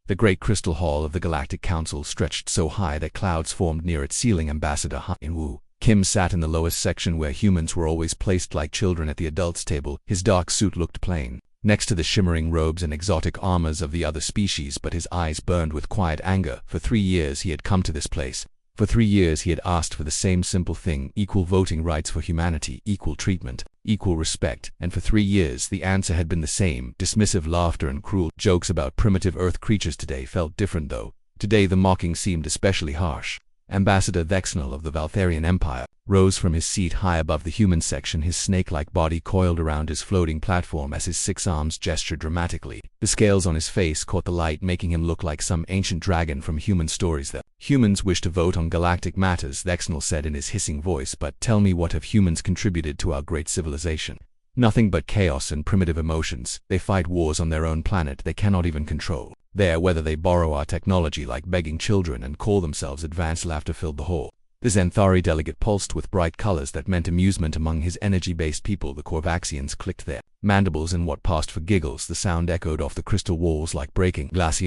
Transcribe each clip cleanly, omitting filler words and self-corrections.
The great crystal hall of the Galactic Council stretched so high that clouds formed near its ceiling. Ambassador Ha-In-Woo Kim sat in the lowest section where humans were always placed like children at the adults' table. His dark suit looked plain, next to the shimmering robes and exotic armors of the other species, but his eyes burned with quiet anger. For 3 years he had come to this place. For 3 years he had asked for the same simple thing: equal voting rights for humanity, equal treatment, equal respect, and for 3 years the answer had been the same: dismissive laughter and cruel jokes about primitive Earth creatures. Today felt different though. Today the mocking seemed especially harsh. Ambassador Vexnal of the Valtharian Empire rose from his seat high above the human section, his snake-like body coiled around his floating platform as his 6 arms gestured dramatically. The scales on his face caught the light, making him look like some ancient dragon from human stories. The humans wish to vote on galactic matters, Vexnal said in his hissing voice, but tell me, what have humans contributed to our great civilization? Nothing but chaos and primitive emotions. They fight wars on their own planet they cannot even control. Whether they borrow our technology like begging children and call themselves advanced. Laughter filled the hall. The Xanthari delegate pulsed with bright colors that meant amusement among his energy-based people. The Korvaxians clicked their mandibles in what passed for giggles. The sound echoed off the crystal walls like breaking glass.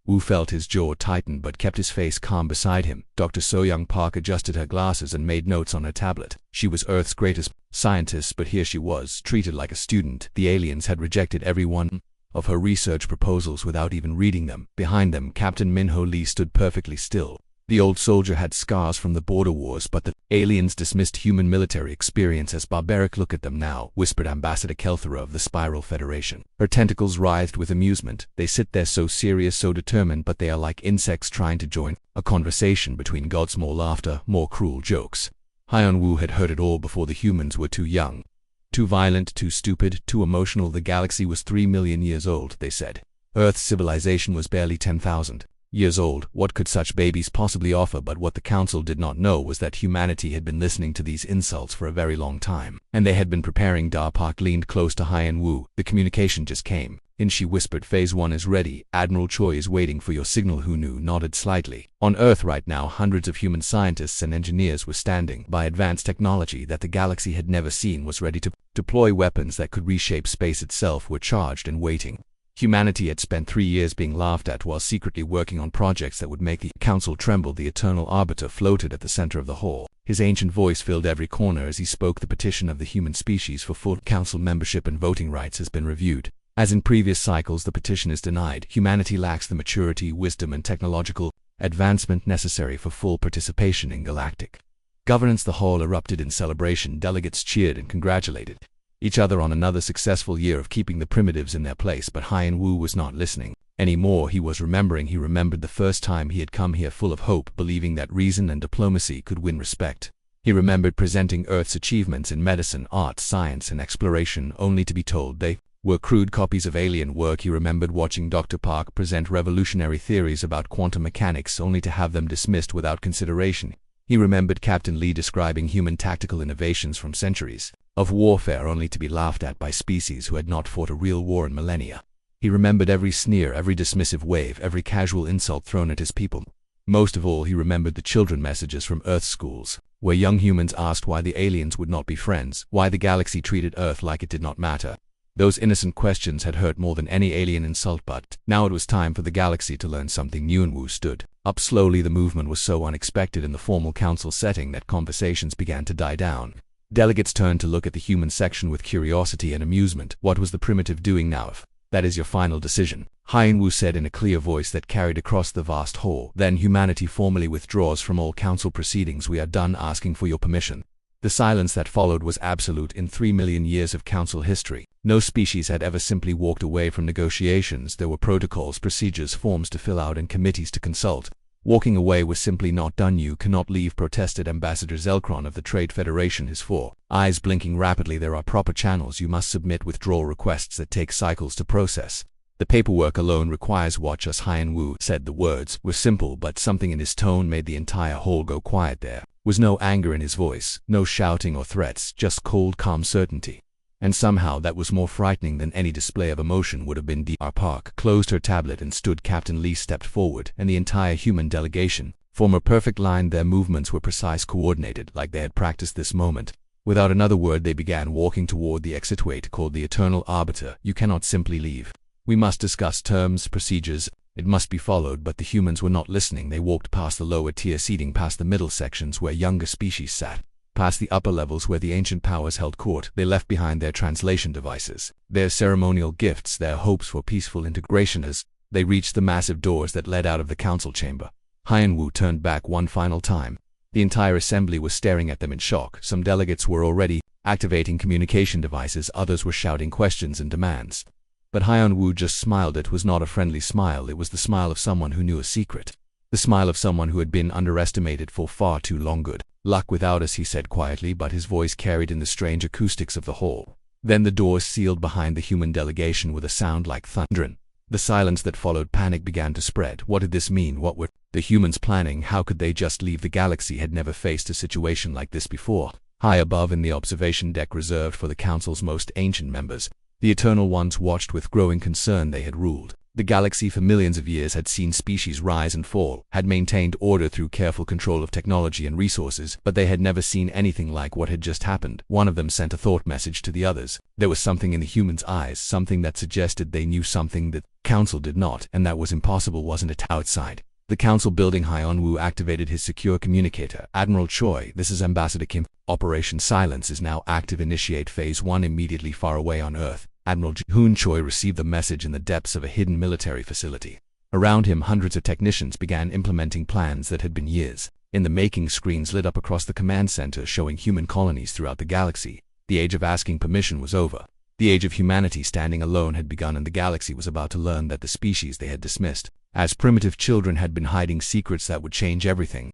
Wu felt his jaw tighten but kept his face calm. Beside him, Dr. So-Young Park adjusted her glasses and made notes on her tablet. She was Earth's greatest scientist, but here she was, treated like a student. The aliens had rejected every one of her research proposals without even reading them. Behind them, Captain Minho Lee stood perfectly still. The old soldier had scars from the border wars, but the aliens dismissed human military experience as barbaric. Look at them now, whispered Ambassador Kelthera of the Spiral Federation. Her tentacles writhed with amusement. They sit there so serious, so determined, but they are like insects trying to join a conversation between gods. More laughter, more cruel jokes. Hyun-Woo had heard it all before. The humans were too young, too violent, too stupid, too emotional. The galaxy was 3 million years old, they said. Earth's civilization was barely 10,000 years old. What could such babies possibly offer? But what the council did not know was that humanity had been listening to these insults for a very long time, and they had been preparing. Da Park leaned close to Hyun-Woo. The communication just came in, she whispered. Phase 1 is ready. Admiral Choi is waiting for your signal. Hu-Nu nodded slightly. On Earth right now, hundreds of human scientists and engineers were standing by. Advanced technology that the galaxy had never seen was ready to deploy. Weapons that could reshape space itself were charged and waiting. Humanity had spent 3 years being laughed at while secretly working on projects that would make the council tremble. The Eternal Arbiter floated at the center of the hall. His ancient voice filled every corner as he spoke. The petition of the human species for full council membership and voting rights has been reviewed. As in previous cycles, the petition is denied. Humanity lacks the maturity, wisdom, and technological advancement necessary for full participation in galactic governance. The hall erupted in celebration. Delegates cheered and congratulated each other on another successful year of keeping the primitives in their place. But Hyun-Woo was not listening anymore. He was remembering. He remembered the first time he had come here full of hope, believing that reason and diplomacy could win respect. He remembered presenting Earth's achievements in medicine, art, science, and exploration, only to be told they were crude copies of alien work. He remembered watching Dr. Park present revolutionary theories about quantum mechanics, only to have them dismissed without consideration. He remembered Captain Lee describing human tactical innovations from centuries of warfare, only to be laughed at by species who had not fought a real war in millennia. He remembered every sneer, every dismissive wave, every casual insult thrown at his people. Most of all, he remembered the children messages from Earth schools, where young humans asked why the aliens would not be friends, why the galaxy treated Earth like it did not matter. Those innocent questions had hurt more than any alien insult, but now it was time for the galaxy to learn something new. And Wu stood up slowly. The movement was so unexpected in the formal council setting that conversations began to die down. Delegates turned to look at the human section with curiosity and amusement. What was the primitive doing now? If that is your final decision, Hyun-Woo said in a clear voice that carried across the vast hall, then humanity formally withdraws from all council proceedings. We are done asking for your permission. The silence that followed was absolute. In 3 million years of council history, no species had ever simply walked away from negotiations. There were protocols, procedures, forms to fill out, and committees to consult. Walking away was simply not done. You cannot leave, protested Ambassador Zelkron of the Trade Federation, his 4 eyes blinking rapidly. There are proper channels. You must submit withdrawal requests that take cycles to process. The paperwork alone requires. Watch us. Hyun-Woo said. The words were simple, but something in his tone made the entire hall go quiet. There was no anger in his voice, no shouting or threats, just cold, calm certainty. And somehow that was more frightening than any display of emotion would have been. Dr. Park closed her tablet and stood. Captain Lee stepped forward, and the entire human delegation formed a perfect line. Their movements were precise, coordinated, like they had practiced this moment. Without another word, they began walking toward the exit. Wait, called the Eternal Arbiter. You cannot simply leave. We must discuss terms, procedures, It must be followed, but the humans were not listening. They walked past the lower tier seating, past the middle sections where younger species sat, past the upper levels where the ancient powers held court. They left behind their translation devices, their ceremonial gifts, their hopes for peaceful integration. As they reached the massive doors that led out of the council chamber, Haiyan-Wu turned back one final time. The entire assembly was staring at them in shock. Some delegates were already activating communication devices, others were shouting questions and demands. But Haiyan-Wu just smiled. It was not a friendly smile, it was the smile of someone who knew a secret. The smile of someone who had been underestimated for far too long. Good luck without us, he said quietly, but his voice carried in the strange acoustics of the hall. Then the doors sealed behind the human delegation with a sound like thunder. The silence that followed, panic began to spread. What did this mean? What were the humans planning? How could they just leave? The galaxy had never faced a situation like this before. High above in the observation deck reserved for the Council's most ancient members, the Eternal Ones watched with growing concern. They had ruled the galaxy for millions of years, had seen species rise and fall, had maintained order through careful control of technology and resources, but they had never seen anything like what had just happened. One of them sent a thought message to the others. There was something in the humans' eyes, something that suggested they knew something that Council did not, and that was impossible, wasn't it? Outside the Council building, Haiyan-Wu activated his secure communicator. Admiral Choi, this is Ambassador Kim. Operation Silence is now active. Initiate Phase 1 immediately. Far away on Earth, Admiral Ji-hoon Choi received the message in the depths of a hidden military facility. Around him, hundreds of technicians began implementing plans that had been years in the making. Screens lit up across the command center showing human colonies throughout the galaxy. The age of asking permission was over. The age of humanity standing alone had begun, and the galaxy was about to learn that the species they had dismissed as primitive children had been hiding secrets that would change everything.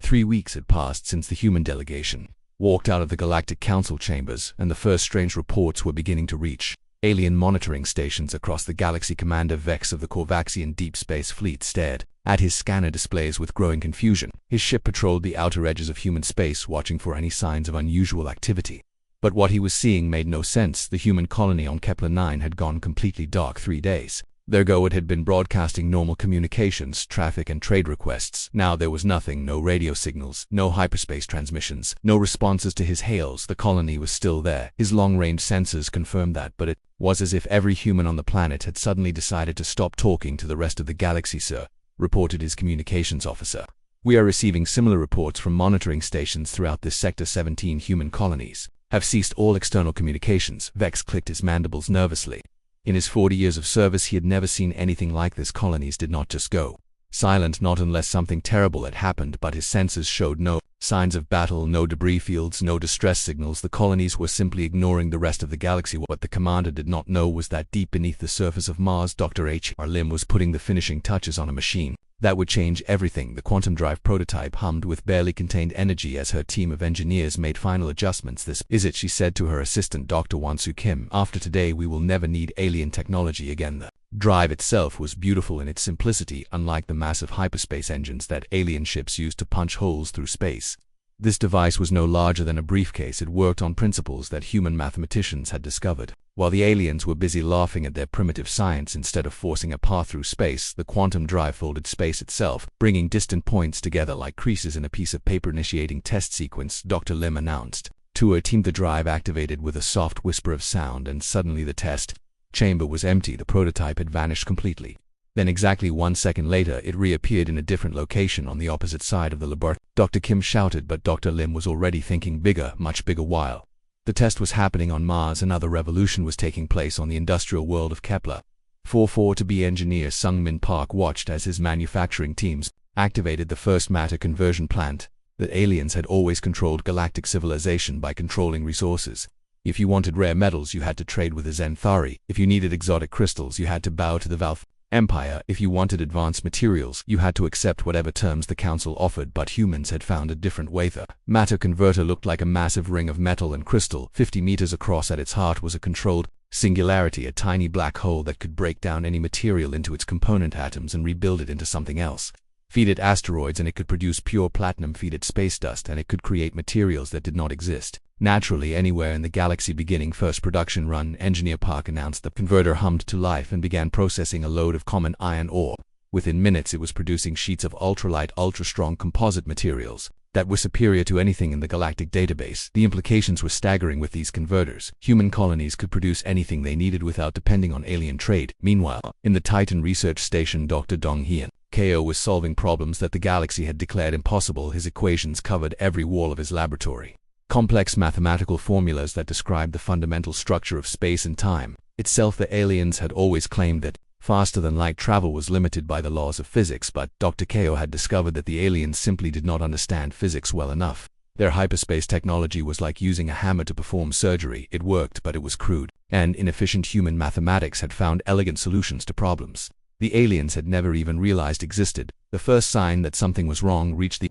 3 weeks had passed since the human delegation walked out of the Galactic Council chambers, and the first strange reports were beginning to reach alien monitoring stations across the galaxy. Commander Vex of the Korvaxian Deep Space Fleet stared at his scanner displays with growing confusion. His ship patrolled the outer edges of human space, watching for any signs of unusual activity. But what he was seeing made no sense. The human colony on Kepler 9 had gone completely dark 3 days ago. It had been broadcasting normal communications, traffic and trade requests. Now there was nothing, no radio signals, no hyperspace transmissions, no responses to his hails. The colony was still there. His long-range sensors confirmed that, but it was as if every human on the planet had suddenly decided to stop talking to the rest of the galaxy. Sir, reported his communications officer, we are receiving similar reports from monitoring stations throughout this Sector 17. Human colonies have ceased all external communications. Vex clicked his mandibles nervously. In his 40 years of service, he had never seen anything like this. Colonies did not just go silent, not unless something terrible had happened, but his senses showed no signs of battle, no debris fields, no distress signals. The colonies were simply ignoring the rest of the galaxy. What the commander did not know was that deep beneath the surface of Mars, Dr. H.R. Lim was putting the finishing touches on a machine that would change everything. The quantum drive prototype hummed with barely contained energy as her team of engineers made final adjustments. This is it, she said to her assistant, Dr. Won-Soo Kim. After today, we will never need alien technology again. The drive itself was beautiful in its simplicity, unlike the massive hyperspace engines that alien ships used to punch holes through space. This device was no larger than a briefcase. It worked on principles that human mathematicians had discovered. While the aliens were busy laughing at their primitive science, instead of forcing a path through space, the quantum drive folded space itself, bringing distant points together like creases in a piece of paper. Initiating test sequence, Dr. Lim announced to her team. The drive activated with a soft whisper of sound, and suddenly the test chamber was empty. The prototype had vanished completely. Then exactly 1 second later, it reappeared in a different location on the opposite side of the laboratory. Dr. Kim shouted, but Dr. Lim was already thinking bigger, much bigger. While the test was happening on Mars, another revolution was taking place on the industrial world of Kepler. 44-to-be engineer Sung Min Park watched as his manufacturing teams activated the first matter conversion plant. The aliens had always controlled galactic civilization by controlling resources. If you wanted rare metals, you had to trade with the Zenthari. If you needed exotic crystals, you had to bow to the Valve Empire. If you wanted advanced materials, you had to accept whatever terms the Council offered. But humans had found a different way. The matter converter looked like a massive ring of metal and crystal, 50 meters across. At its heart was a controlled singularity, a tiny black hole that could break down any material into its component atoms and rebuild it into something else. Feed it asteroids and it could produce pure platinum. Feed it space dust and it could create materials that did not exist naturally anywhere in the galaxy. Beginning first production run, Engineer Park announced. The converter hummed to life and began processing a load of common iron ore. Within minutes, it was producing sheets of ultralight, ultra-strong composite materials. that were superior to anything in the galactic database. The implications were staggering. With these converters, human colonies could produce anything they needed without depending on alien trade. Meanwhile, in the Titan research station, Dr. Dong Hien Ko was solving problems that the galaxy had declared impossible. His equations covered every wall of his laboratory. Complex mathematical formulas that described the fundamental structure of space and time. Itself, the aliens had always claimed that faster-than-light travel was limited by the laws of physics, but Dr. Ko had discovered that the aliens simply did not understand physics well enough. Their hyperspace technology was like using a hammer to perform surgery. It worked, but it was crude, and inefficient. Human mathematics had found elegant solutions to problems the aliens had never even realized existed. The first sign that something was wrong reached the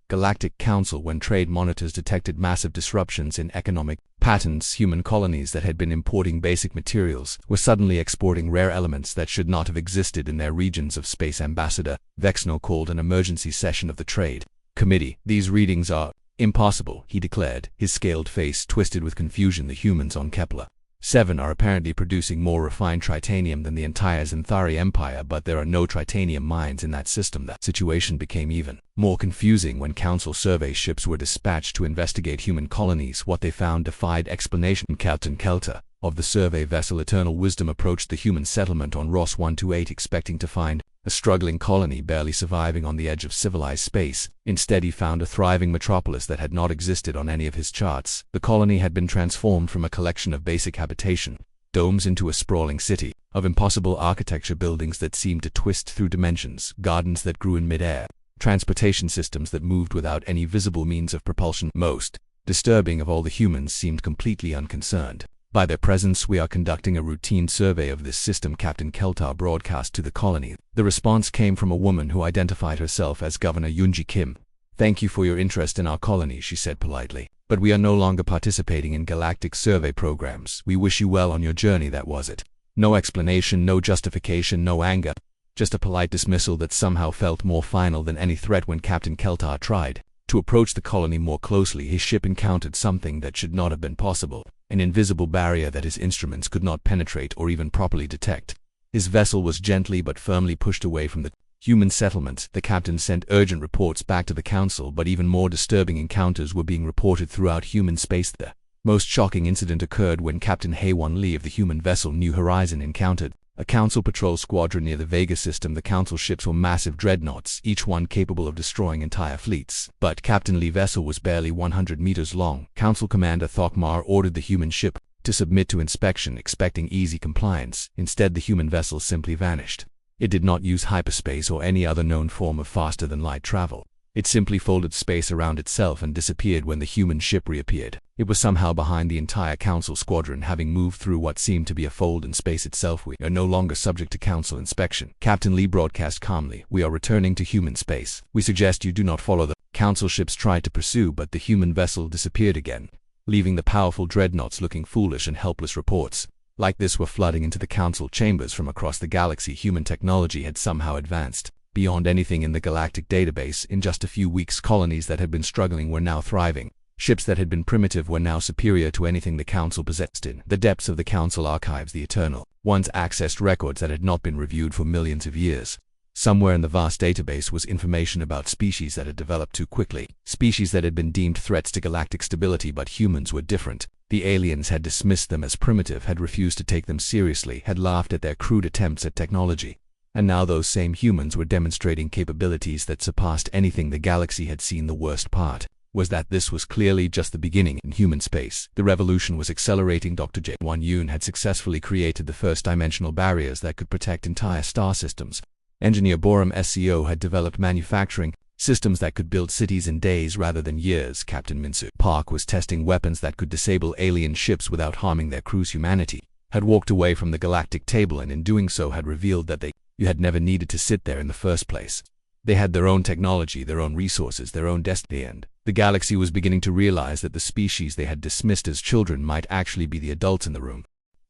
Galactic Council when trade monitors detected massive disruptions in economic patterns. Human colonies that had been importing basic materials were suddenly exporting rare elements that should not have existed in their regions of space. Ambassador Vexno called an emergency session of the Trade Committee. "These readings are impossible," he declared, his scaled face twisted with confusion. "The humans on Kepler 7 are apparently producing more refined tritanium than the entire Xanthari Empire, but there are no tritanium mines in that system." The situation became even more confusing when Council survey ships were dispatched to investigate human colonies. What they found defied explanation. Captain Kelter of the survey vessel Eternal Wisdom approached the human settlement on Ross 128, expecting to find a struggling colony barely surviving on the edge of civilized space. Instead, he found a thriving metropolis that had not existed on any of his charts. The colony had been transformed from a collection of basic habitation domes into a sprawling city of impossible architecture, buildings that seemed to twist through dimensions, gardens that grew in midair, transportation systems that moved without any visible means of propulsion. Most disturbing of all, the humans seemed completely unconcerned by their presence. "We are conducting a routine survey of this system," Captain Keltar broadcast to the colony. The response came from a woman who identified herself as Governor Yunji Kim. "Thank you for your interest in our colony," she said politely, "but we are no longer participating in galactic survey programs. We wish you well on your journey." That was it. No explanation, no justification, no anger. Just a polite dismissal that somehow felt more final than any threat. When Captain Keltar tried to approach the colony more closely, his ship encountered something that should not have been possible. An invisible barrier that his instruments could not penetrate or even properly detect. His vessel was gently but firmly pushed away from the human settlement. The captain sent urgent reports back to the council, but even more disturbing encounters were being reported throughout human space. The most shocking incident occurred when Captain Haewon Lee of the human vessel New Horizon encountered a council patrol squadron near the Vega system. The council ships were massive dreadnoughts, each one capable of destroying entire fleets. But Captain Lee's vessel was barely 100 meters long. Council Commander Thokmar ordered the human ship to submit to inspection, expecting easy compliance. Instead, the human vessel simply vanished. It did not use hyperspace or any other known form of faster-than-light travel. It simply folded space around itself and disappeared when the human ship reappeared. It was somehow behind the entire council squadron, having moved through what seemed to be a fold in space itself. "We are no longer subject to council inspection," Captain Lee broadcast calmly. "We are returning to human space. We suggest you do not follow the..." Council ships tried to pursue, but the human vessel disappeared again, leaving the powerful dreadnoughts looking foolish and helpless. Reports like this were flooding into the council chambers from across the galaxy. Human technology had somehow advanced beyond anything in the galactic database. In just a few weeks, colonies that had been struggling were now thriving. Ships that had been primitive were now superior to anything the council possessed. In the depths of the council archives, the Eternal Ones accessed records that had not been reviewed for millions of years. Somewhere in the vast database was information about species that had developed too quickly, species that had been deemed threats to galactic stability. But humans were different. The aliens had dismissed them as primitive, had refused to take them seriously, had laughed at their crude attempts at technology. And now those same humans were demonstrating capabilities that surpassed anything the galaxy had seen. The worst part was that this was clearly just the beginning. In human space, the revolution was accelerating. Dr. J1 Yoon had successfully created the first-dimensional barriers that could protect entire star systems. Engineer Borum SCO had developed manufacturing systems that could build cities in days rather than years. Captain Minsu Park was testing weapons that could disable alien ships without harming their crews. Humanity had walked away from the galactic table, and in doing so had revealed that you had never needed to sit there in the first place. They had their own technology, their own resources, their own destiny, and the galaxy was beginning to realize that the species they had dismissed as children might actually be the adults in the room.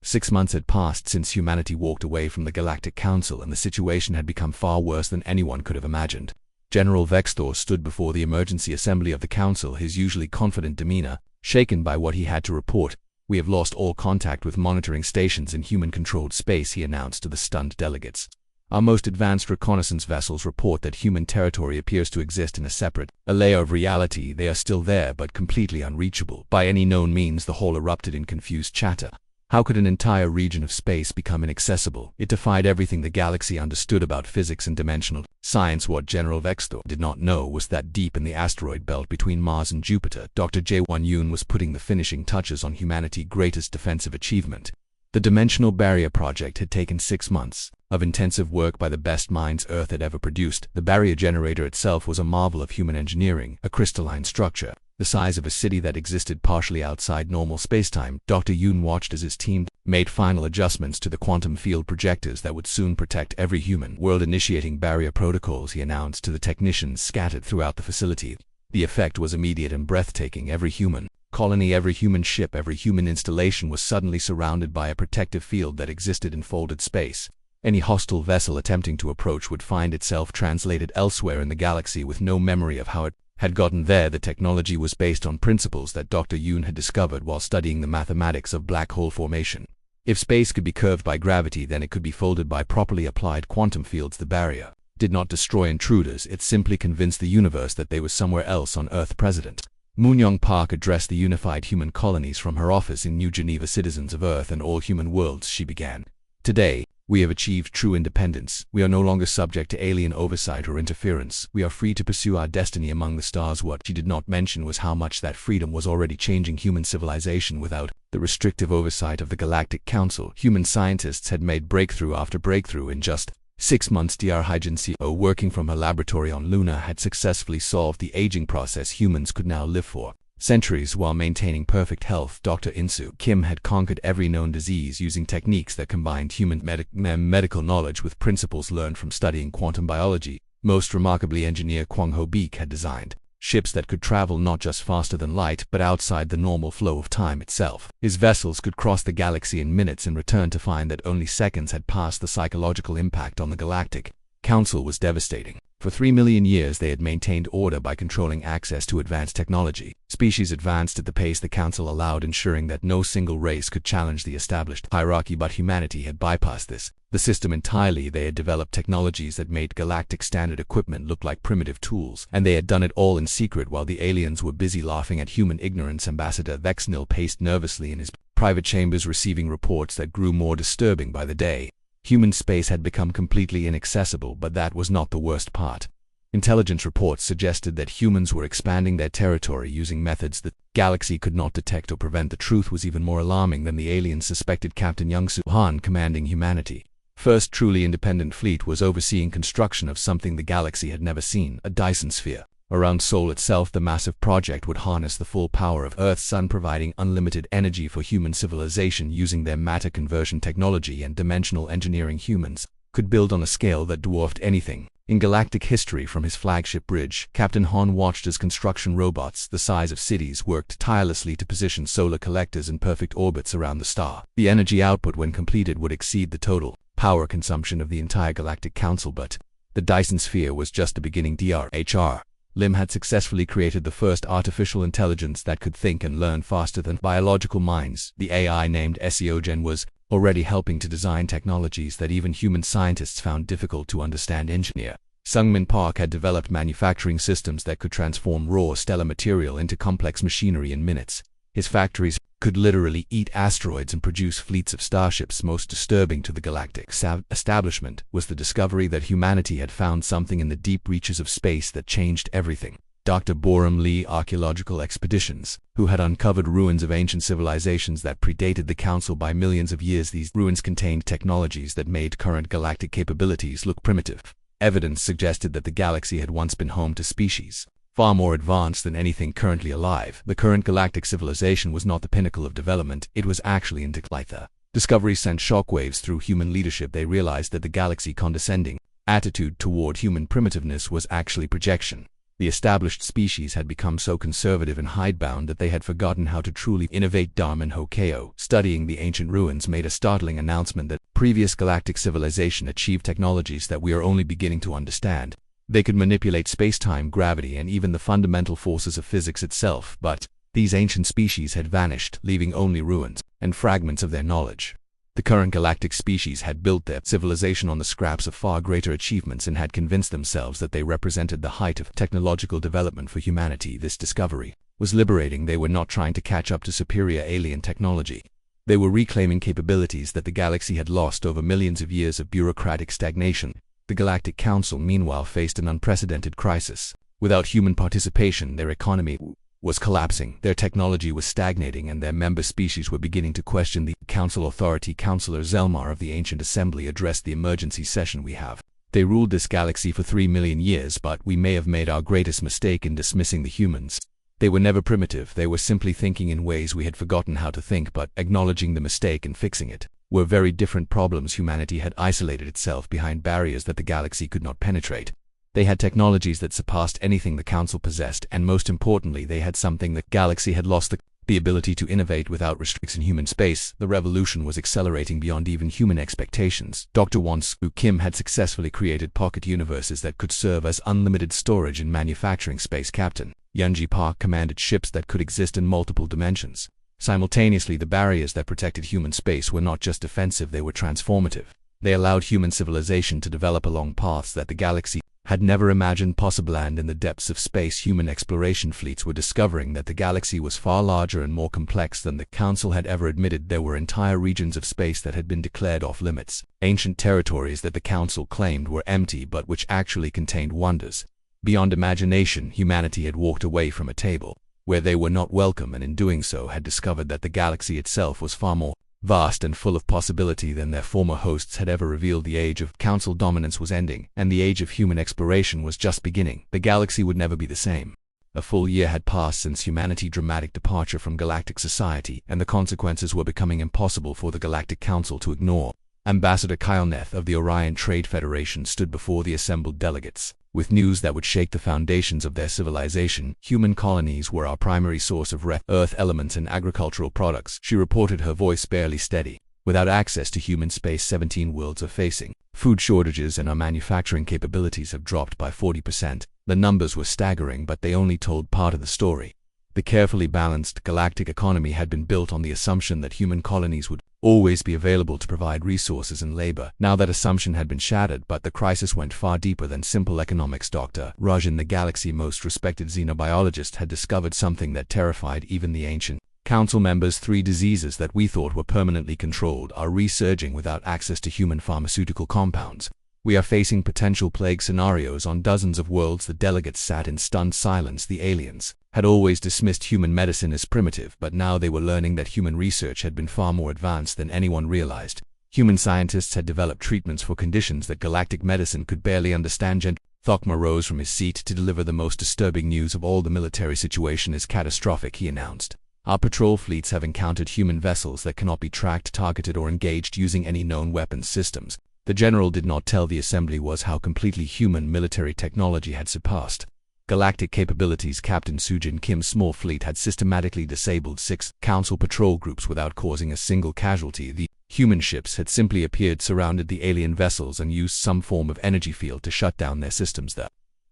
6 months had passed since humanity walked away from the Galactic Council, and the situation had become far worse than anyone could have imagined. General Vextor stood before the emergency assembly of the council, his usually confident demeanor shaken by what he had to report. "We have lost all contact with monitoring stations in human-controlled space," he announced to the stunned delegates. Our most advanced reconnaissance vessels report that human territory appears to exist in a separate layer of reality. They are still there, but completely unreachable. By any known means, the hall erupted in confused chatter. How could an entire region of space become inaccessible? It defied everything the galaxy understood about physics and dimensional science. What General Vextor did not know was that deep in the asteroid belt between Mars and Jupiter, Dr. Jae-won Yoon was putting the finishing touches on humanity's greatest defensive achievement. The Dimensional Barrier Project had taken 6 months of intensive work by the best minds Earth had ever produced. The barrier generator itself was a marvel of human engineering, a crystalline structure, the size of a city that existed partially outside normal spacetime. Dr. Yoon watched as his team made final adjustments to the quantum field projectors that would soon protect every human world. Initiating barrier protocols, he announced to the technicians scattered throughout the facility. The effect was immediate and breathtaking. Every human colony, every human ship, every human installation was suddenly surrounded by a protective field that existed in folded space. Any hostile vessel attempting to approach would find itself translated elsewhere in the galaxy with no memory of how it had gotten there. The technology was based on principles that Dr. Yoon had discovered while studying the mathematics of black hole formation. If space could be curved by gravity, then it could be folded by properly applied quantum fields. The barrier did not destroy intruders, it simply convinced the universe that they were somewhere else on Earth. President Moon-young Park addressed the unified human colonies from her office in New Geneva. Citizens of Earth and all human worlds, she began. Today, we have achieved true independence. We are no longer subject to alien oversight or interference. We are free to pursue our destiny among the stars. What she did not mention was how much that freedom was already changing human civilization without the restrictive oversight of the Galactic Council. Human scientists had made breakthrough after breakthrough in just 6 months. Dr. Hyjin-seo, working from her laboratory on Luna, had successfully solved the aging process. Humans could now live for centuries while maintaining perfect health. Dr. In-soo Kim had conquered every known disease using techniques that combined human medical knowledge with principles learned from studying quantum biology. Most remarkably, engineer Kwang Ho-beek had designed ships that could travel not just faster than light, but outside the normal flow of time itself. His vessels could cross the galaxy in minutes and return to find that only seconds had passed. The psychological impact on the Galactic Council was devastating. For 3 million years they had maintained order by controlling access to advanced technology. Species advanced at the pace the Council allowed, ensuring that no single race could challenge the established hierarchy. But humanity had bypassed the system entirely. They had developed technologies that made galactic standard equipment look like primitive tools, and they had done it all in secret while the aliens were busy laughing at human ignorance. Ambassador Vexnil paced nervously in his private chambers, receiving reports that grew more disturbing by the day. Human space had become completely inaccessible, but that was not the worst part. Intelligence reports suggested that humans were expanding their territory using methods that the galaxy could not detect or prevent. The truth was even more alarming than the aliens suspected. Captain Young-soo Han, commanding humanity's first truly independent fleet, was overseeing construction of something the galaxy had never seen, a Dyson sphere. Around Seoul itself, the massive project would harness the full power of Earth's sun, providing unlimited energy for human civilization. Using their matter conversion technology and dimensional engineering, humans could build on a scale that dwarfed anything in galactic history. From his flagship bridge, Captain Han watched as construction robots the size of cities worked tirelessly to position solar collectors in perfect orbits around the star. The energy output when completed would exceed the total power consumption of the entire Galactic Council. But the Dyson sphere was just the beginning. Dr. Lim had successfully created the first artificial intelligence that could think and learn faster than biological minds. The AI, named Seogen, was already helping to design technologies that even human scientists found difficult to understand. Engineer Sungmin Park had developed manufacturing systems that could transform raw stellar material into complex machinery in minutes. His factories could literally eat asteroids and produce fleets of starships. Most disturbing to the galactic establishment was the discovery that humanity had found something in the deep reaches of space that changed everything. Dr. Borum Lee, Archaeological Expeditions, who had uncovered ruins of ancient civilizations that predated the Council by millions of years. These ruins contained technologies that made current galactic capabilities look primitive. Evidence suggested that the galaxy had once been home to species far more advanced than anything currently alive. The current galactic civilization was not the pinnacle of development, it was actually in decline. The discovery sent shockwaves through human leadership. They realized that the galaxy's condescending attitude toward human primitiveness was actually projection. The established species had become so conservative and hidebound that they had forgotten how to truly innovate. Darman Hokeo, studying the ancient ruins, made a startling announcement that previous galactic civilization achieved technologies that we are only beginning to understand. They could manipulate space-time, gravity, and even the fundamental forces of physics itself, but these ancient species had vanished, leaving only ruins and fragments of their knowledge. The current galactic species had built their civilization on the scraps of far greater achievements and had convinced themselves that they represented the height of technological development for humanity. This discovery was liberating. They were not trying to catch up to superior alien technology. They were reclaiming capabilities that the galaxy had lost over millions of years of bureaucratic stagnation. The Galactic Council, meanwhile, faced an unprecedented crisis. Without human participation, their economy was collapsing, their technology was stagnating, and their member species were beginning to question the Council authority. Counselor Zelmar of the Ancient Assembly addressed the emergency session. "We have They ruled this galaxy for 3 million years, but we may have made our greatest mistake in dismissing the humans. They were never primitive, they were simply thinking in ways we had forgotten how to think, but acknowledging the mistake and fixing it were very different problems. Humanity had isolated itself behind barriers that the galaxy could not penetrate. They had technologies that surpassed anything the Council possessed, and most importantly, they had something the galaxy had lost, the ability to innovate without restrictions in human space. The revolution was accelerating beyond even human expectations. Dr. Won-Soo Kim had successfully created pocket universes that could serve as unlimited storage and manufacturing space. Captain Yoonji Park commanded ships that could exist in multiple dimensions. Simultaneously, the barriers that protected human space were not just defensive, they were transformative. They allowed human civilization to develop along paths that the galaxy had never imagined possible, and in the depths of space, human exploration fleets were discovering that the galaxy was far larger and more complex than the Council had ever admitted. There were entire regions of space that had been declared off limits, ancient territories that the Council claimed were empty but which actually contained wonders beyond imagination. Humanity had walked away from a table where they were not welcome, and in doing so had discovered that the galaxy itself was far more vast and full of possibility than their former hosts had ever revealed. The age of Council dominance was ending, and the age of human exploration was just beginning. The galaxy would never be the same. A full year had passed since humanity's dramatic departure from galactic society, and the consequences were becoming impossible for the Galactic Council to ignore. Ambassador Kylneth of the Orion Trade Federation stood before the assembled delegates with news that would shake the foundations of their civilization. "Human colonies were our primary source of earth elements and agricultural products," she reported, her voice barely steady. "Without access to human space, 17 worlds are facing food shortages, and our manufacturing capabilities have dropped by 40%. The numbers were staggering, but they only told part of the story. The carefully balanced galactic economy had been built on the assumption that human colonies would always be available to provide resources and labor. Now that assumption had been shattered, but the crisis went far deeper than simple economics. Dr. Rajan, the galaxy's most respected xenobiologist, had discovered something that terrified even the ancient Council members. 3 diseases that we thought were permanently controlled are resurging without access to human pharmaceutical compounds. We are facing potential plague scenarios on dozens of worlds." The delegates sat in stunned silence. The aliens had always dismissed human medicine as primitive, but now they were learning that human research had been far more advanced than anyone realized. Human scientists had developed treatments for conditions that galactic medicine could barely understand. Thokma rose from his seat to deliver the most disturbing news of all. "The military situation is catastrophic," he announced. "Our patrol fleets have encountered human vessels that cannot be tracked, targeted, or engaged using any known weapons systems." The general did not tell the assembly was how completely human military technology had surpassed galactic capabilities. Captain Sujin Kim's small fleet had systematically disabled 6 Council patrol groups without causing a single casualty. The human ships had simply appeared, surrounded the alien vessels, and used some form of energy field to shut down their systems. The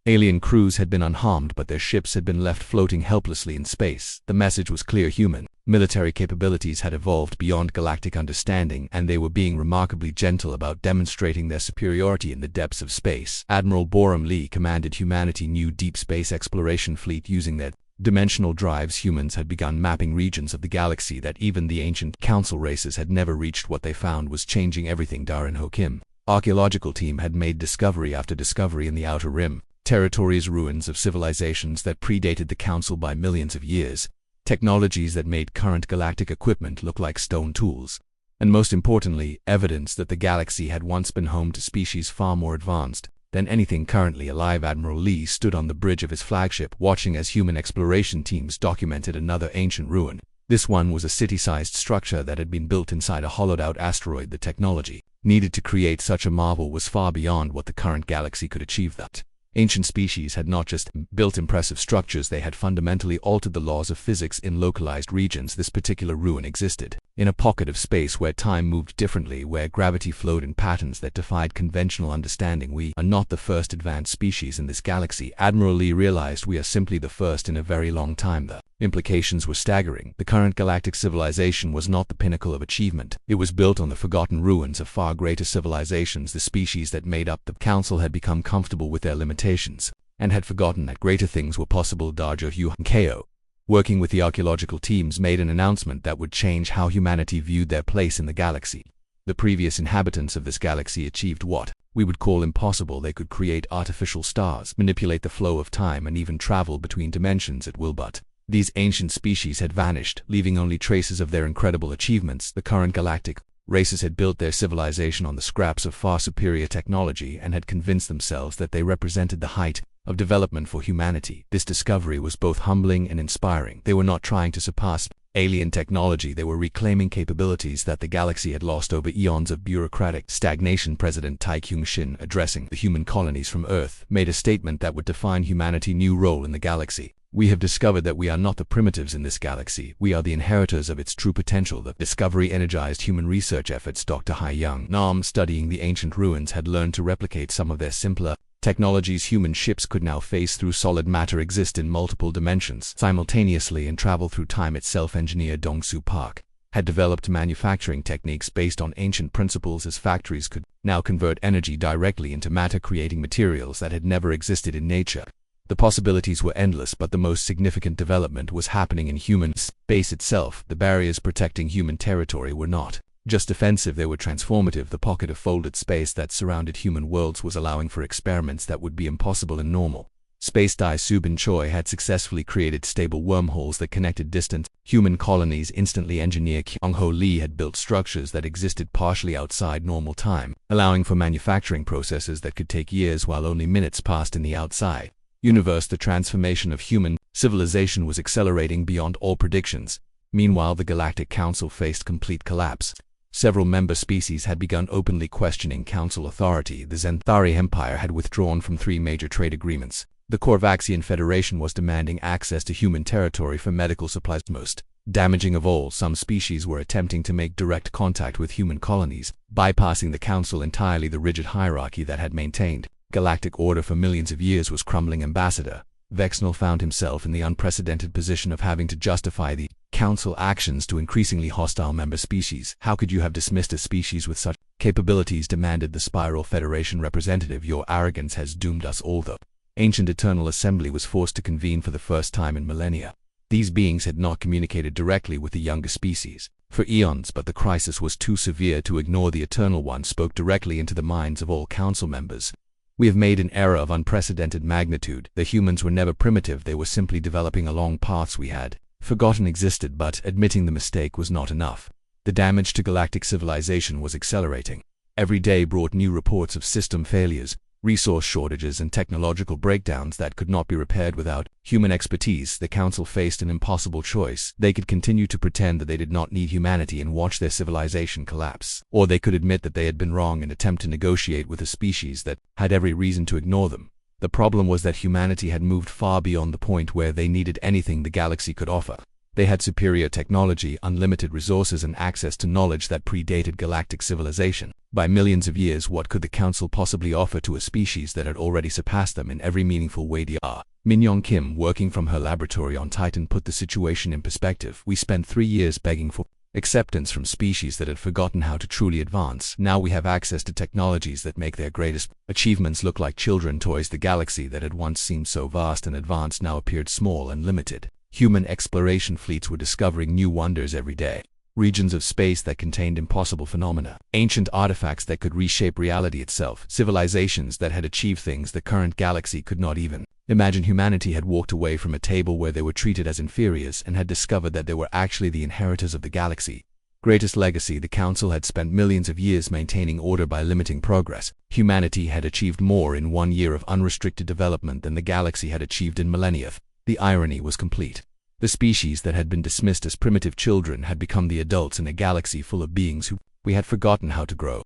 alien crews had been unharmed, but their ships had been left floating helplessly in space. The message was clear: human military capabilities had evolved beyond galactic understanding, and they were being remarkably gentle about demonstrating their superiority in the depths of space. Admiral Boram Lee commanded humanity's new deep space exploration fleet. Using their dimensional drives, humans had begun mapping regions of the galaxy that even the ancient Council races had never reached. What they found was changing everything. Darin Ho Kim archaeological team had made discovery after discovery in the Outer Rim territories, ruins of civilizations that predated the Council by millions of years, technologies that made current galactic equipment look like stone tools, and most importantly, evidence that the galaxy had once been home to species far more advanced than anything currently alive. Admiral Lee stood on the bridge of his flagship, watching as human exploration teams documented another ancient ruin. This one was a city-sized structure that had been built inside a hollowed-out asteroid. The technology needed to create such a marvel was far beyond what the current galaxy could achieve. That ancient species had not just built impressive structures, they had fundamentally altered the laws of physics in localized regions. This particular ruin existed in a pocket of space where time moved differently, where gravity flowed in patterns that defied conventional understanding. "We are not the first advanced species in this galaxy," Admiral Lee realized. "We are simply the first in a very long time." The Implications were staggering. The current galactic civilization was not the pinnacle of achievement. It was built on the forgotten ruins of far greater civilizations. The species that made up the council had become comfortable with their limitations, and had forgotten that greater things were possible. Darjo Hu and Ko, working with the archaeological teams, made an announcement that would change how humanity viewed their place in the galaxy. The previous inhabitants of this galaxy achieved what we would call impossible. They could create artificial stars, manipulate the flow of time, and even travel between dimensions at will. But these ancient species had vanished, leaving only traces of their incredible achievements. The current galactic races had built their civilization on the scraps of far superior technology and had convinced themselves that they represented the height of development for humanity. This discovery was both humbling and inspiring. They were not trying to surpass alien technology. They were reclaiming capabilities that the galaxy had lost over eons of bureaucratic stagnation. President Tai Kyung-shin, addressing the human colonies from Earth, made a statement that would define humanity's new role in the galaxy. We have discovered that we are not the primitives in this galaxy. We are the inheritors of its true potential. The discovery energized human research efforts. Dr. Hai Young Nam, studying the ancient ruins, had learned to replicate some of their simpler technologies. Human ships could now phase through solid matter, exist in multiple dimensions simultaneously, and travel through time itself. Engineer Dong-Soo Park had developed manufacturing techniques based on ancient principles. As factories could now convert energy directly into matter, creating materials that had never existed in nature. The possibilities were endless, but the most significant development was happening in human space itself. The barriers protecting human territory were not just defensive, they were transformative. The pocket of folded space that surrounded human worlds was allowing for experiments that would be impossible in normal space. Dai Subin Choi had successfully created stable wormholes that connected distant human colonies instantly. Engineer Kyung Ho Lee had built structures that existed partially outside normal time, allowing for manufacturing processes that could take years while only minutes passed in the outside universe. The transformation of human civilization was accelerating beyond all predictions. Meanwhile, the Galactic Council faced complete collapse. Several member species had begun openly questioning council authority. The Zenthari Empire had withdrawn from 3 major trade agreements. The Korvaxian Federation was demanding access to human territory for medical supplies. Most damaging of all, some species were attempting to make direct contact with human colonies, bypassing the council entirely. The rigid hierarchy that had maintained galactic order for millions of years was crumbling. Ambassador Vexnell found himself in the unprecedented position of having to justify the council actions to increasingly hostile member species. How could you have dismissed a species with such capabilities? Demanded the Spiral Federation representative. Your arrogance has doomed us all. The ancient Eternal Assembly was forced to convene for the first time in millennia. These beings had not communicated directly with the younger species for eons, but the crisis was too severe to ignore. The Eternal One spoke directly into the minds of all council members. We have made an error of unprecedented magnitude. The humans were never primitive, they were simply developing along paths we had forgotten existed. But admitting the mistake was not enough. The damage to galactic civilization was accelerating. Every day brought new reports of system failures, resource shortages, and technological breakdowns that could not be repaired without human expertise. The council faced an impossible choice. They could continue to pretend that they did not need humanity and watch their civilization collapse, or they could admit that they had been wrong and attempt to negotiate with a species that had every reason to ignore them. The problem was that humanity had moved far beyond the point where they needed anything the galaxy could offer. They had superior technology, unlimited resources, and access to knowledge that predated galactic civilization by millions of years. What could the Council possibly offer to a species that had already surpassed them in every meaningful way? Dr. Min-Young Kim, working from her laboratory on Titan, put the situation in perspective. We spent 3 years begging for acceptance from species that had forgotten how to truly advance. Now we have access to technologies that make their greatest achievements look like children toys. The galaxy that had once seemed so vast and advanced now appeared small and limited. Human exploration fleets were discovering new wonders every day. Regions of space that contained impossible phenomena. Ancient artifacts that could reshape reality itself. Civilizations that had achieved things the current galaxy could not even imagine. Humanity had walked away from a table where they were treated as inferiors and had discovered that they were actually the inheritors of the galaxy. Greatest legacy. The Council had spent millions of years maintaining order by limiting progress. Humanity had achieved more in 1 year of unrestricted development than the galaxy had achieved in millennia. The irony was complete. The species that had been dismissed as primitive children had become the adults in a galaxy full of beings who we had forgotten how to grow.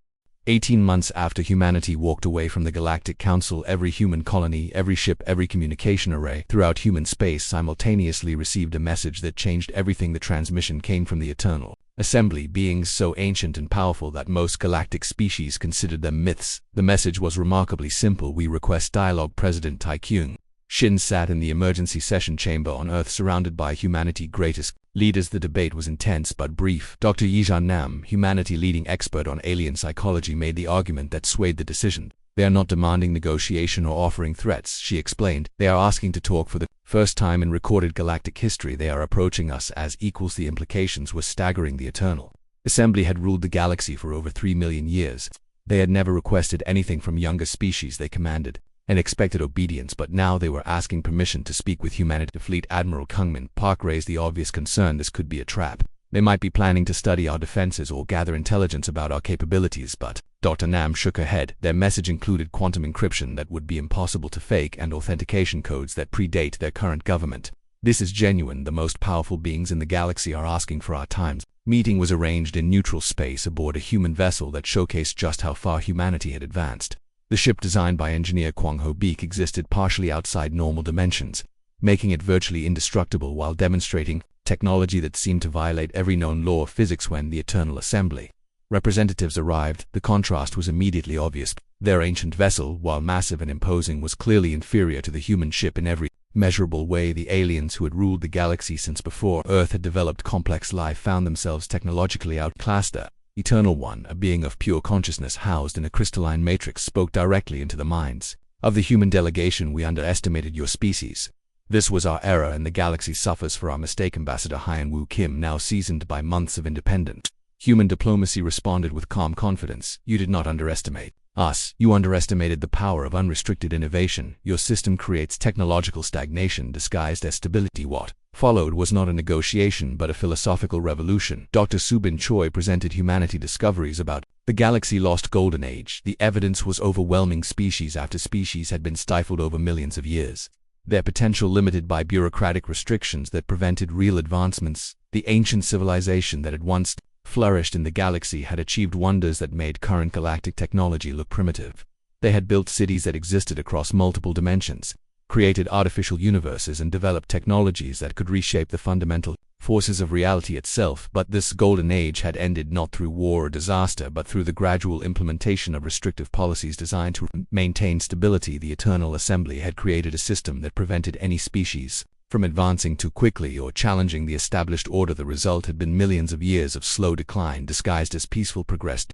18 months after humanity walked away from the Galactic Council, every human colony, every ship, every communication array throughout human space simultaneously received a message that changed everything. The transmission came from the Eternal Assembly, beings so ancient and powerful that most galactic species considered them myths. The message was remarkably simple: we request dialogue. President Tai Kyung Shin sat in the emergency session chamber on Earth surrounded by humanity's greatest leaders. The debate was intense but brief. Dr. Yijan Nam, humanity leading expert on alien psychology, made the argument that swayed the decision. They are not demanding negotiation or offering threats, she explained. They are asking to talk. For the first time in recorded galactic history, they are approaching us as equals. The implications were staggering. The Eternal Assembly had ruled the galaxy for over 3 million years. They had never requested anything from younger species. They commanded and expected obedience, but now they were asking permission to speak with humanity. Fleet Admiral Kungmin Park raised the obvious concern this could be a trap. They might be planning to study our defenses or gather intelligence about our capabilities, but Dr. Nam shook her head. Their message included quantum encryption that would be impossible to fake and authentication codes that predate their current government. This is genuine. The most powerful beings in the galaxy are asking for our times. Meeting was arranged in neutral space aboard a human vessel that showcased just how far humanity had advanced. The ship, designed by engineer Kwang Ho Beek, existed partially outside normal dimensions, making it virtually indestructible while demonstrating technology that seemed to violate every known law of physics. When the Eternal Assembly representatives arrived, the contrast was immediately obvious. Their ancient vessel, while massive and imposing, was clearly inferior to the human ship in every measurable way. The aliens who had ruled the galaxy since before Earth had developed complex life found themselves technologically outclassed. The Eternal One, a being of pure consciousness housed in a crystalline matrix, spoke directly into the minds of the human delegation. We underestimated your species. This was our error, and the galaxy suffers for our mistake. Ambassador Hyen Woo Kim, now seasoned by months of independent human diplomacy, responded with calm confidence. You did not underestimate us. You underestimated the power of unrestricted innovation. Your system creates technological stagnation disguised as stability. What followed was not a negotiation but a philosophical revolution. Dr. Subin Choi presented humanity discoveries about the galaxy lost golden age. The evidence was overwhelming. Species after species had been stifled over millions of years, their potential limited by bureaucratic restrictions that prevented real advancements. The ancient civilization that had once flourished in the galaxy had achieved wonders that made current galactic technology look primitive. They had built cities that existed across multiple dimensions, created artificial universes, and developed technologies that could reshape the fundamental forces of reality itself. But this golden age had ended not through war or disaster, but through the gradual implementation of restrictive policies designed to maintain stability. The Eternal Assembly had created a system that prevented any species from advancing too quickly or challenging the established order. The result had been millions of years of slow decline disguised as peaceful progress.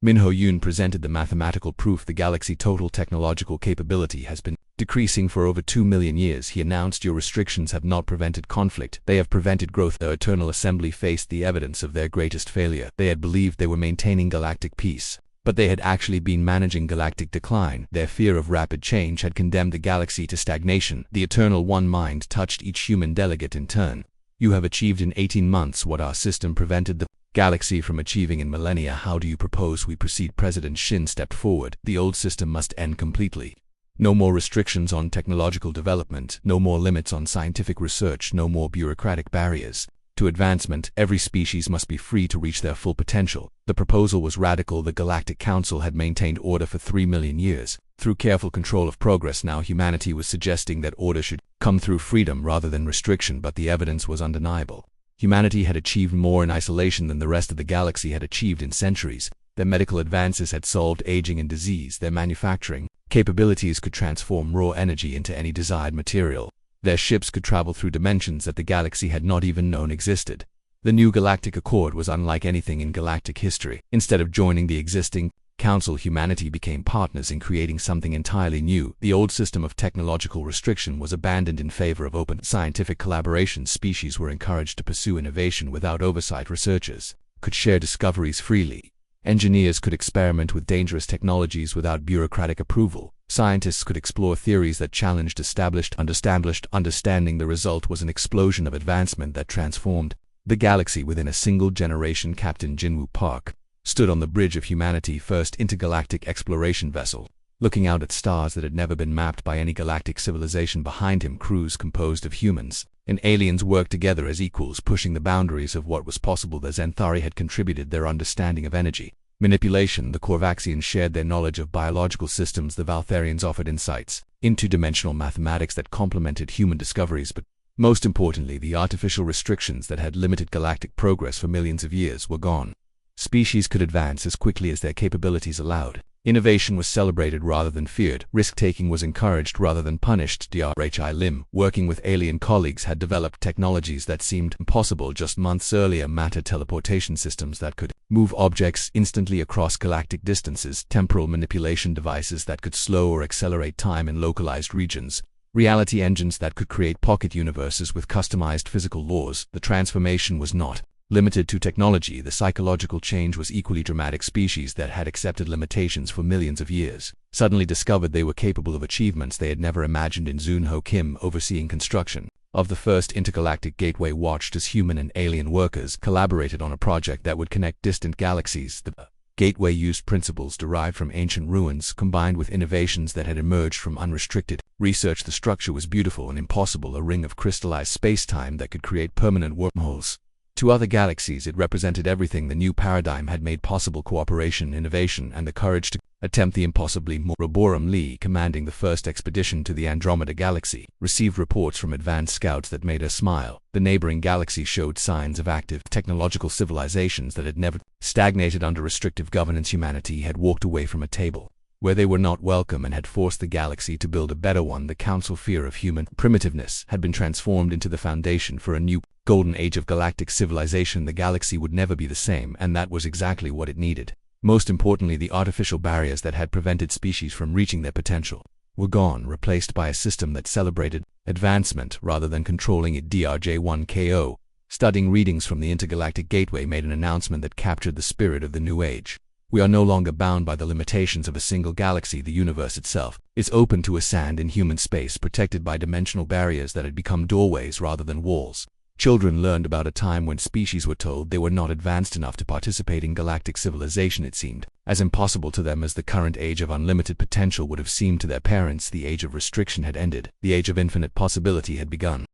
Min Ho Yoon presented the mathematical proof. The galaxy's total technological capability has been decreasing for over 2 million years, he announced. Your restrictions have not prevented conflict, they have prevented growth. The Eternal Assembly faced the evidence of their greatest failure. They had believed they were maintaining galactic peace, but they had actually been managing galactic decline. Their fear of rapid change had condemned the galaxy to stagnation. The Eternal One mind touched each human delegate in turn. You have achieved in 18 months what our system prevented the galaxy from achieving in millennia. How do you propose we proceed? President Shin stepped forward. The old system must end completely. No more restrictions on technological development, no more limits on scientific research, no more bureaucratic barriers to advancement. Every species must be free to reach their full potential. The proposal was radical. The Galactic Council had maintained order for 3 million years through careful control of progress. Now humanity was suggesting that order should come through freedom rather than restriction, but the evidence was undeniable. Humanity had achieved more in isolation than the rest of the galaxy had achieved in centuries. Their medical advances had solved aging and disease. Their manufacturing capabilities could transform raw energy into any desired material. Their ships could travel through dimensions that the galaxy had not even known existed. The new Galactic Accord was unlike anything in galactic history. Instead of joining the existing council, humanity became partners in creating something entirely new. The old system of technological restriction was abandoned in favor of open scientific collaboration. Species were encouraged to pursue innovation without oversight. Researchers could share discoveries freely. Engineers could experiment with dangerous technologies without bureaucratic approval. Scientists could explore theories that challenged established understanding. The result was an explosion of advancement that transformed the galaxy within a single generation. Captain Jinwoo Park stood on the bridge of humanity's first intergalactic exploration vessel, looking out at stars that had never been mapped by any galactic civilization. Behind him, crews composed of humans and aliens worked together as equals, pushing the boundaries of what was possible. The Xanthari had contributed their understanding of energy manipulation. The Korvaxians shared their knowledge of biological systems. The Valtharians offered insights into dimensional mathematics that complemented human discoveries. But most importantly, the artificial restrictions that had limited galactic progress for millions of years were gone. Species could advance as quickly as their capabilities allowed. Innovation was celebrated rather than feared. Risk-taking was encouraged rather than punished. Dr. Lim, working with alien colleagues, had developed technologies that seemed impossible just months earlier: matter teleportation systems that could move objects instantly across galactic distances, temporal manipulation devices that could slow or accelerate time in localized regions, reality engines that could create pocket universes with customized physical laws. The transformation was not limited to technology. The psychological change was equally dramatic. Species that had accepted limitations for millions of years suddenly discovered they were capable of achievements they had never imagined. In Zunho Kim, overseeing construction of the first intergalactic gateway, watched as human and alien workers collaborated on a project that would connect distant galaxies. The gateway used principles derived from ancient ruins, combined with innovations that had emerged from unrestricted research. The structure was beautiful and impossible, a ring of crystallized space-time that could create permanent wormholes to other galaxies. It represented everything the new paradigm had made possible: cooperation, innovation, and the courage to attempt the impossibly. Roboram Lee, commanding the first expedition to the Andromeda Galaxy, received reports from advanced scouts that made her smile. The neighboring galaxy showed signs of active technological civilizations that had never stagnated under restrictive governance. Humanity had walked away from a table where they were not welcome and had forced the galaxy to build a better one. The Council's fear of human primitiveness had been transformed into the foundation for a new golden age of galactic civilization. The galaxy would never be the same, and that was exactly what it needed. Most importantly, the artificial barriers that had prevented species from reaching their potential were gone, replaced by a system that celebrated advancement rather than controlling it. Drj1KO, studying readings from the intergalactic gateway, made an announcement that captured the spirit of the new age. We are no longer bound by the limitations of a single galaxy. The universe itself is open to us, and in human space, protected by dimensional barriers that had become doorways rather than walls. Children learned about a time when species were told they were not advanced enough to participate in galactic civilization. It seemed as impossible to them as the current age of unlimited potential would have seemed to their parents. The age of restriction had ended. The age of infinite possibility had begun.